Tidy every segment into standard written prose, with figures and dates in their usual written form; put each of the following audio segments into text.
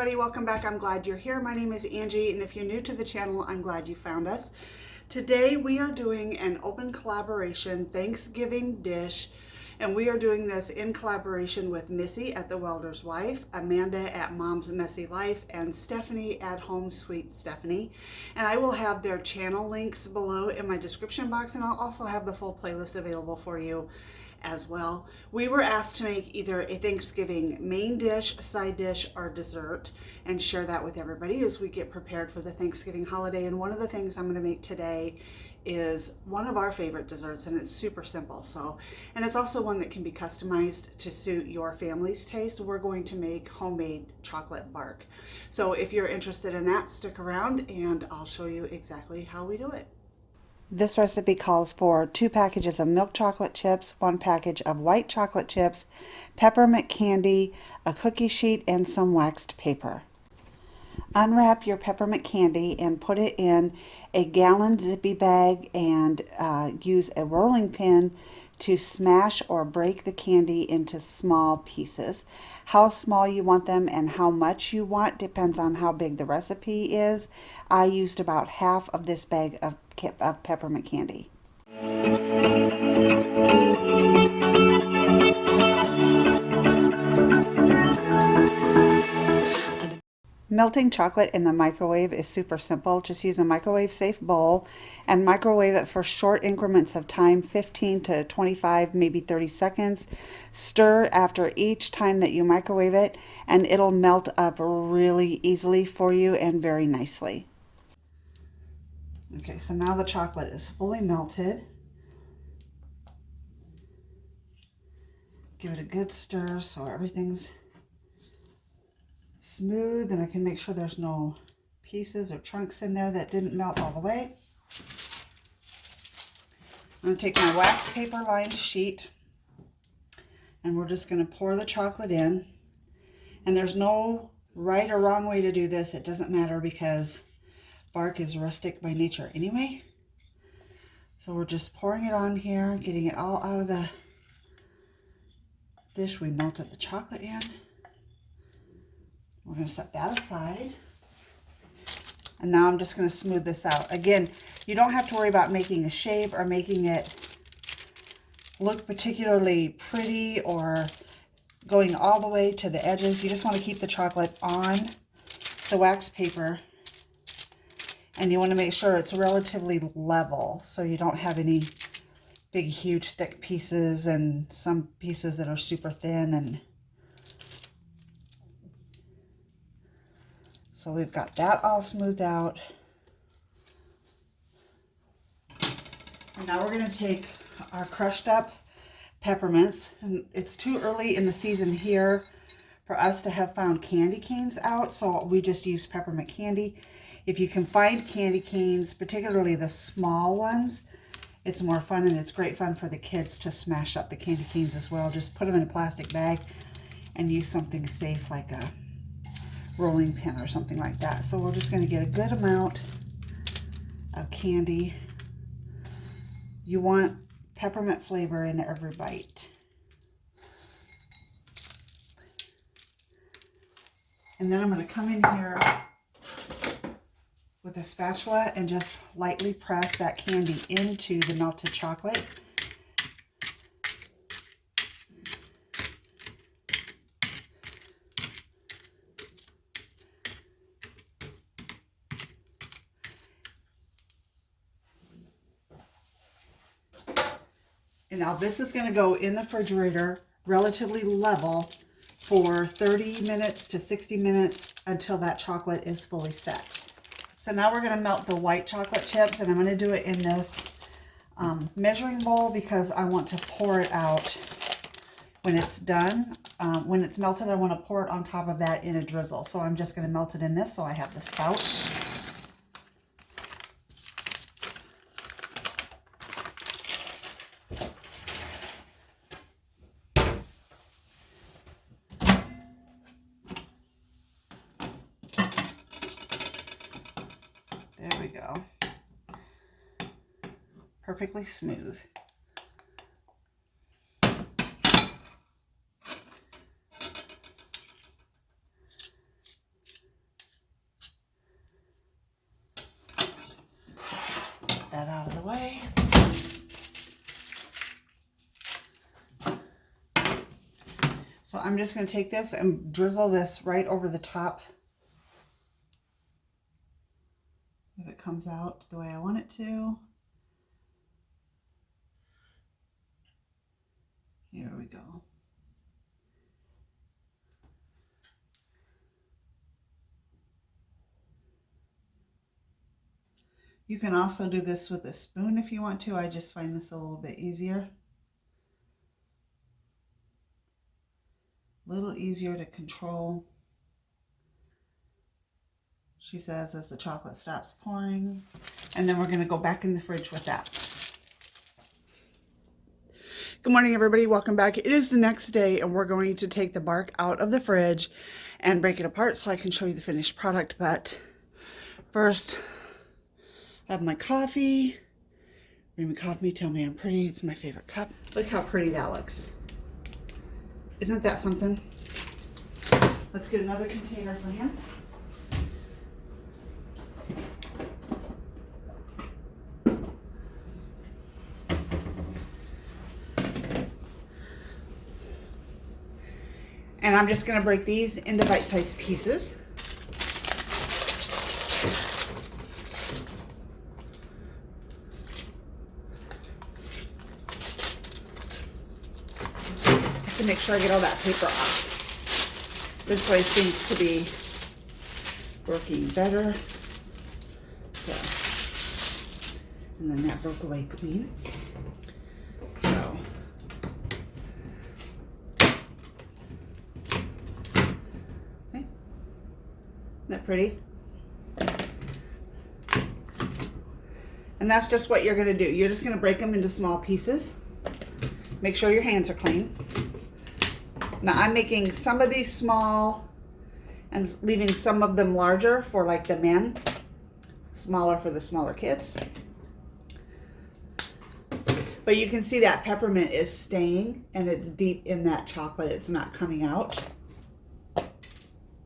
everybody, welcome back. I'm glad you're here. My name is Angie, and if you're new to the channel, I'm glad you found us. Today we are doing an open collaboration Thanksgiving dish, and we are doing this in collaboration with Missy at The Welder's Wife, Amanda at Mom's Messy Life, and Stephanie at Home Sweet Stephanie. And I will have their channel links below in my description box, and I'll also have the full playlist available for you as well. We were asked to make either a Thanksgiving main dish, side dish, or dessert and share that with everybody as we get prepared for the Thanksgiving holiday. And one of the things I'm going to make today is one of our favorite desserts, and it's super simple. And it's also one that can be customized to suit your family's taste. We're going to make homemade chocolate bark. So if you're interested in that, stick around and I'll show you exactly how we do it. This recipe calls for 2 packages of milk chocolate chips, 1 package of white chocolate chips, peppermint candy, a cookie sheet, and some waxed paper. Unwrap your peppermint candy and put it in a gallon zippy bag and use a rolling pin to smash or break the candy into small pieces. How small you want them and how much you want depends on how big the recipe is. I used about half of this bag of peppermint candy. Melting chocolate in the microwave is super simple. Just use a microwave safe bowl and microwave it for short increments of time, 15 to 25, maybe 30 seconds. Stir after each time that you microwave it, and it'll melt up really easily for you and very nicely. Okay, so now the chocolate is fully melted. Give it a good stir so everything's smooth, and I can make sure there's no pieces or chunks in there that didn't melt all the way. I'm going to take my wax paper lined sheet, and we're just going to pour the chocolate in. And there's no right or wrong way to do this. It doesn't matter because bark is rustic by nature anyway. So we're just pouring it on here, getting it all out of the dish we melted the chocolate in. We're going to set that aside. And now I'm just going to smooth this out. Again, you don't have to worry about making a shape or making it look particularly pretty or going all the way to the edges. You just want to keep the chocolate on the wax paper. And you want to make sure it's relatively level so you don't have any big, huge, thick pieces and some pieces that are super thin. And so we've got that all smoothed out. And now we're going to take our crushed up peppermints. And it's too early in the season here for us to have found candy canes out, so we just use peppermint candy. If you can find candy canes, particularly the small ones, it's more fun, and it's great fun for the kids to smash up the candy canes as well. Just put them in a plastic bag and use something safe like a rolling pin or something like that. So we're just going to get a good amount of candy. You want peppermint flavor in every bite. And then I'm going to come in here with a spatula and just lightly press that candy into the melted chocolate. And now this is going to go in the refrigerator relatively level for 30 minutes to 60 minutes until that chocolate is fully set. So now we're going to melt the white chocolate chips, and I'm going to do it in this measuring bowl because I want to pour it out when it's done. When it's melted, I want to pour it on top of that in a drizzle. So I'm just going to melt it in this so I have the spout. There we go. Perfectly smooth. So I'm just going to take this and drizzle this right over the top. If it comes out the way I want it to. Here we go. You can also do this with a spoon if you want to. I just find this a little bit easier. A little easier to control. She says as the chocolate stops pouring. And then we're going to go back in the fridge with that. Good morning, everybody. Welcome back. It is the next day and we're going to take the bark out of the fridge and break it apart so I can show you the finished product. But first, I have my coffee. Bring me coffee, tell me I'm pretty. It's my favorite cup. Look how pretty that looks. Isn't that something? Let's get another container for him. And I'm just going to break these into bite-sized pieces. To make sure I get all that paper off. This way seems to be working better. So, and then that broke away clean. So, okay. Isn't that pretty? And that's just what you're going to do. You're just going to break them into small pieces. Make sure your hands are clean. Now I'm making some of these small and leaving some of them larger for like the men, smaller for the smaller kids. But you can see that peppermint is staying and it's deep in that chocolate. It's not coming out.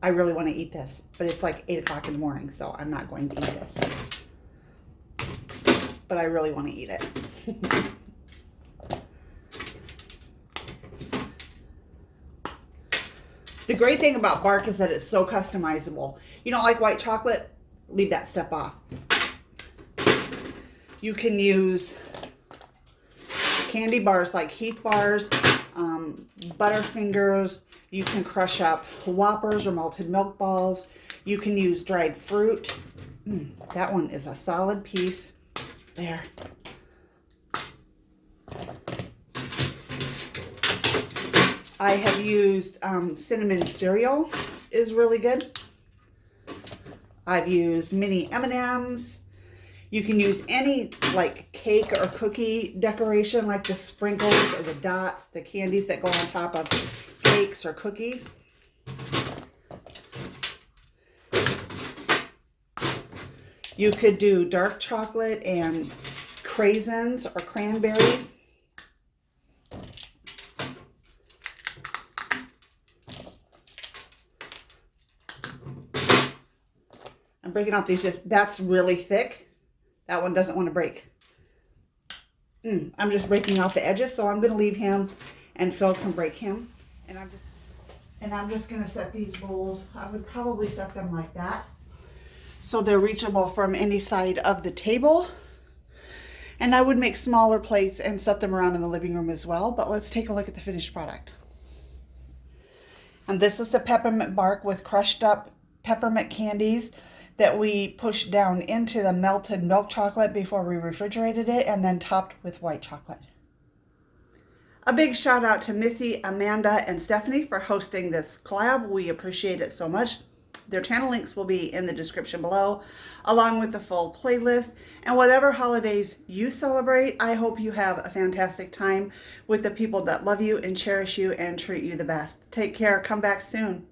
I really want to eat this, but it's like 8 o'clock in the morning, so I'm not going to eat this. But I really want to eat it. The great thing about bark is that it's so customizable. You don't like white chocolate? Leave that step off. You can use candy bars like Heath bars, Butterfingers. You can crush up Whoppers or malted milk balls. You can use dried fruit. That one is a solid piece. There. I have used cinnamon cereal is really good. I've used mini M&Ms. You can use any like cake or cookie decoration like the sprinkles or the dots, the candies that go on top of cakes or cookies. You could do dark chocolate and craisins or cranberries. I'm breaking off these. That's really thick. That one doesn't want to break. I'm just breaking off the edges, so I'm going to leave him, and Phil can break him. And I'm just going to set these bowls. I would probably set them like that, so they're reachable from any side of the table. And I would make smaller plates and set them around in the living room as well. But let's take a look at the finished product. And this is the peppermint bark with crushed up peppermint candies that we pushed down into the melted milk chocolate before we refrigerated it, and then topped with white chocolate. A big shout out to Missy, Amanda, and Stephanie for hosting this collab. We appreciate it so much. Their channel links will be in the description below, along with the full playlist. And whatever holidays you celebrate, I hope you have a fantastic time with the people that love you and cherish you and treat you the best. Take care. Come back soon.